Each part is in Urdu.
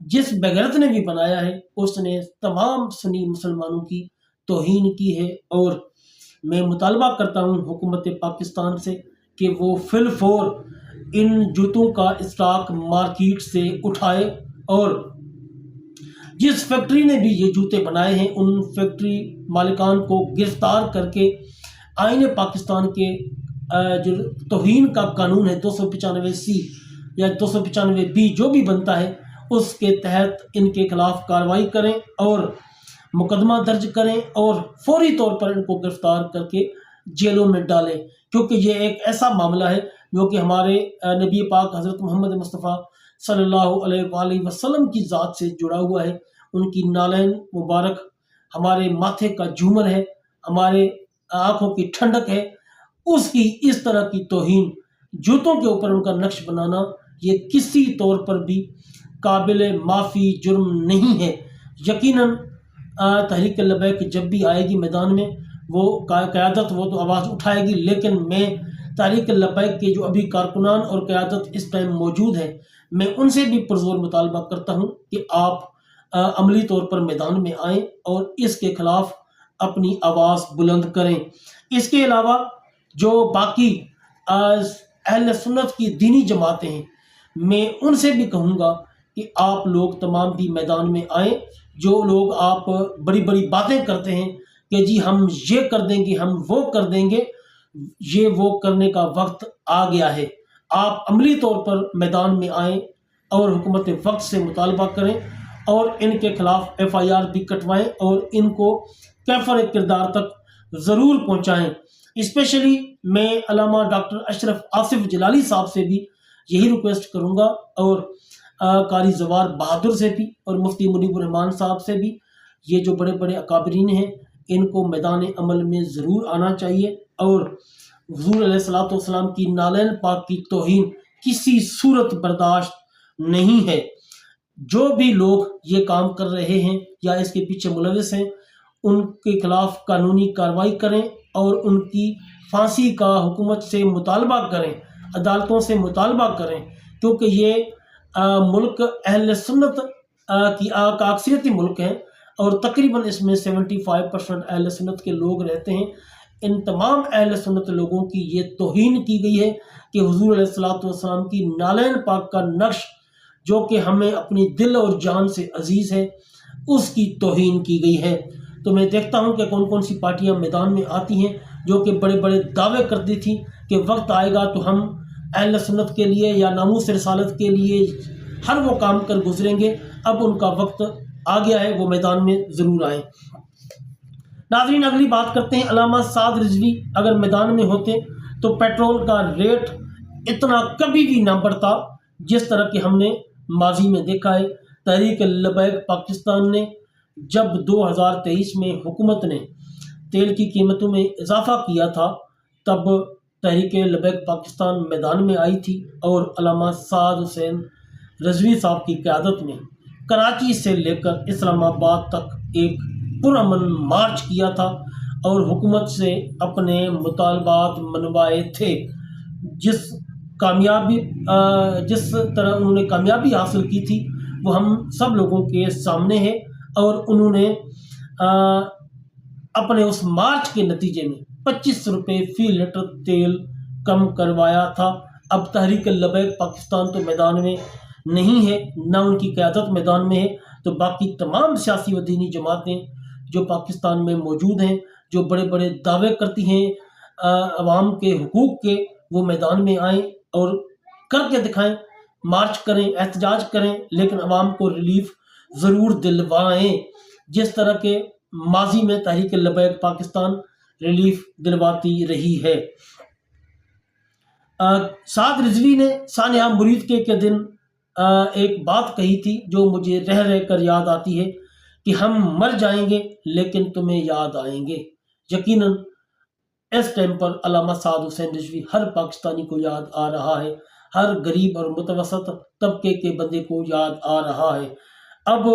جس بغیرت نے بھی بنایا ہے اس نے تمام سنی مسلمانوں کی توہین کی ہے، اور میں مطالبہ کرتا ہوں حکومت پاکستان سے کہ وہ فی الفور ان جوتوں کا اسٹاک مارکیٹ سے اٹھائے، اور جس فیکٹری نے بھی یہ جوتے بنائے ہیں ان فیکٹری مالکان کو گرفتار کر کے آئین پاکستان کے جو توہین کا قانون ہے 295C یا 295B جو بھی بنتا ہے اس کے تحت ان کے خلاف کارروائی کریں اور مقدمہ درج کریں اور فوری طور پر ان کو گرفتار کر کے جیلوں میں ڈالیں، کیونکہ یہ ایک ایسا معاملہ ہے جو کہ ہمارے نبی پاک حضرت محمد مصطفیٰ صلی اللہ علیہ وآلہ وسلم کی ذات سے جڑا ہوا ہے۔ ان کی نالین مبارک ہمارے ماتھے کا جھومر ہے، ہمارے آنکھوں کی ٹھنڈک ہے، اس کی اس طرح کی توہین، جوتوں کے اوپر ان کا نقش بنانا، یہ کسی طور پر بھی قابل معافی جرم نہیں ہے۔ یقیناً تحریک لبیک جب بھی آئے گی میدان میں وہ قیادت وہ تو آواز اٹھائے گی، لیکن میں تحریک لبیک کے جو ابھی کارکنان اور قیادت اس ٹائم موجود ہے میں ان سے بھی پرزور مطالبہ کرتا ہوں کہ آپ عملی طور پر میدان میں آئیں اور اس کے خلاف اپنی آواز بلند کریں۔ اس کے علاوہ جو باقی اہل سنت کی دینی جماعتیں ہیں میں ان سے بھی کہوں گا کہ آپ لوگ تمام بھی میدان میں آئیں۔ جو لوگ آپ بڑی بڑی باتیں کرتے ہیں کہ جی ہم یہ کر دیں گے، ہم وہ کر دیں گے، یہ وہ کرنے کا وقت آ گیا ہے۔ آپ عملی طور پر میدان میں آئیں اور حکومت وقت سے مطالبہ کریں اور ان کے خلاف FIR بھی کٹوائیں اور ان کو کیفر کردار تک ضرور پہنچائیں۔ اسپیشلی میں علامہ ڈاکٹر اشرف آصف جلالی صاحب سے بھی یہی ریکویسٹ کروں گا، اور قاری زوار بہادر سے بھی، اور مفتی منیب الرحمان صاحب سے بھی، یہ جو بڑے بڑے اکابرین ہیں ان کو میدان عمل میں ضرور آنا چاہیے، اور حضور علیہ الصلوۃ والسلام کی نالین پاک کی توہین کسی صورت برداشت نہیں ہے۔ جو بھی لوگ یہ کام کر رہے ہیں یا اس کے پیچھے ملوث ہیں ان کے خلاف قانونی کارروائی کریں اور ان کی پھانسی کا حکومت سے مطالبہ کریں، عدالتوں سے مطالبہ کریں، کیونکہ یہ ملک اہل سنت کی اکثریتی ملک ہے اور تقریباً اس میں 75% اہل سنت کے لوگ رہتے ہیں۔ ان تمام اہل سنت لوگوں کی یہ توہین کی گئی ہے کہ حضور علیہ الصلوۃ والسلام کی نالین پاک کا نقش جو کہ ہمیں اپنی دل اور جان سے عزیز ہے اس کی توہین کی گئی ہے۔ تو میں دیکھتا ہوں کہ کون کون سی پارٹیاں میدان میں آتی ہیں جو کہ بڑے بڑے دعوے کرتی تھیں کہ وقت آئے گا تو ہم اہل سنت کے لیے یا ناموس رسالت کے لیے ہر وہ کام کر گزریں گے۔ اب ان کا وقت آ گیا ہے، وہ میدان میں ضرور آئیں۔ ناظرین اگلی بات کرتے ہیں، علامہ سعد رضوی اگر میدان میں ہوتے تو پیٹرول کا ریٹ اتنا کبھی بھی نہ بڑھتا جس طرح کہ ہم نے ماضی میں دیکھا ہے۔ تحریک لبیک پاکستان نے جب 2023 میں حکومت نے تیل کی قیمتوں میں اضافہ کیا تھا تب تحریک لبیک پاکستان میدان میں آئی تھی اور علامہ سعد حسین رضوی صاحب کی قیادت میں کراچی سے لے کر اسلام آباد تک ایک پرامن مارچ کیا تھا اور حکومت سے اپنے مطالبات منوائے تھے۔ جس طرح انہوں نے کامیابی حاصل کی تھی وہ ہم سب لوگوں کے سامنے ہے، اور انہوں نے اپنے اس مارچ کے نتیجے میں 25 روپے فی لیٹر تیل کم کروایا تھا۔ اب تحریک لبیک پاکستان تو میدان میں نہیں ہے، نہ ان کی قیادت میدان میں ہے، تو باقی تمام سیاسی و دینی جماعتیں جو پاکستان میں موجود ہیں جو بڑے بڑے دعوے کرتی ہیں عوام کے حقوق کے، وہ میدان میں آئیں اور کر کے دکھائیں، مارچ کریں، احتجاج کریں، لیکن عوام کو ریلیف ضرور دلوائیں جس طرح کے ماضی میں تحریک لبیک پاکستان ریلیف دلواتی رہی ہے۔ سعد رضوی نے سانحہ مرید کے دن ایک بات کہی تھی جو مجھے رہ رہ کر یاد آتی ہے کہ ہم مر جائیں گے لیکن تمہیں یاد آئیں گے۔ یقیناً اس ٹائم پر علامہ سعد حسین رضوی ہر پاکستانی کو یاد آ رہا ہے، ہر غریب اور متوسط طبقے کے بندے کو یاد آ رہا ہے۔ اب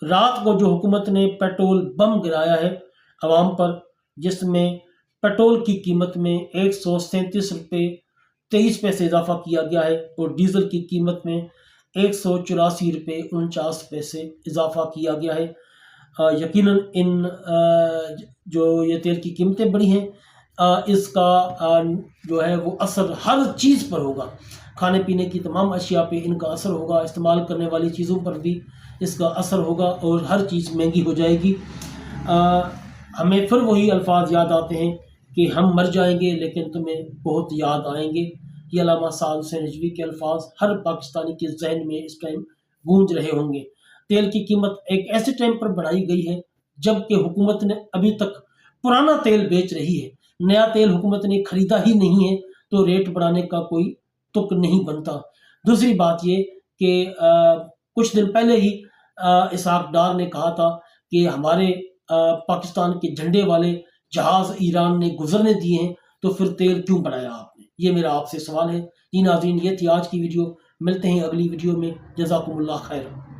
رات کو جو حکومت نے پیٹرول بم گرایا ہے عوام پر، جس میں پیٹرول کی قیمت میں 137 روپے 23 پیسے اضافہ کیا گیا ہے اور ڈیزل کی قیمت میں 184.49 اضافہ کیا گیا ہے۔ یقیناً ان جو یہ تیل کی قیمتیں بڑھی ہیں، اس کا جو ہے وہ اثر ہر چیز پر ہوگا، کھانے پینے کی تمام اشیاء پہ ان کا اثر ہوگا، استعمال کرنے والی چیزوں پر بھی اس کا اثر ہوگا اور ہر چیز مہنگی ہو جائے گی۔ ہمیں پھر وہی الفاظ یاد آتے ہیں کہ ہم مر جائیں گے لیکن تمہیں بہت یاد آئیں گے۔ یہ علامہ سعد حسین رضوی کے الفاظ ہر پاکستانی کے ذہن میں اس ٹائم گونج رہے ہوں گے۔ تیل کی قیمت ایک ایسے ٹائم پر بڑھائی گئی ہے جب کہ حکومت نے ابھی تک پرانا تیل بیچ رہی ہے، نیا تیل حکومت نے خریدا ہی نہیں ہے، تو ریٹ بڑھانے کا کوئی تک نہیں بنتا۔ دوسری بات یہ کہ کچھ دن پہلے ہی اسحاق ڈار نے کہا تھا کہ ہمارے پاکستان کے جھنڈے والے جہاز ایران نے گزرنے دیے ہیں، تو پھر تیل کیوں بڑھایا آپ نے؟ یہ میرا آپ سے سوال ہے۔ ناظرین، یہ تھی آج کی ویڈیو، ملتے ہیں اگلی ویڈیو میں۔ جزاکم اللہ خیر۔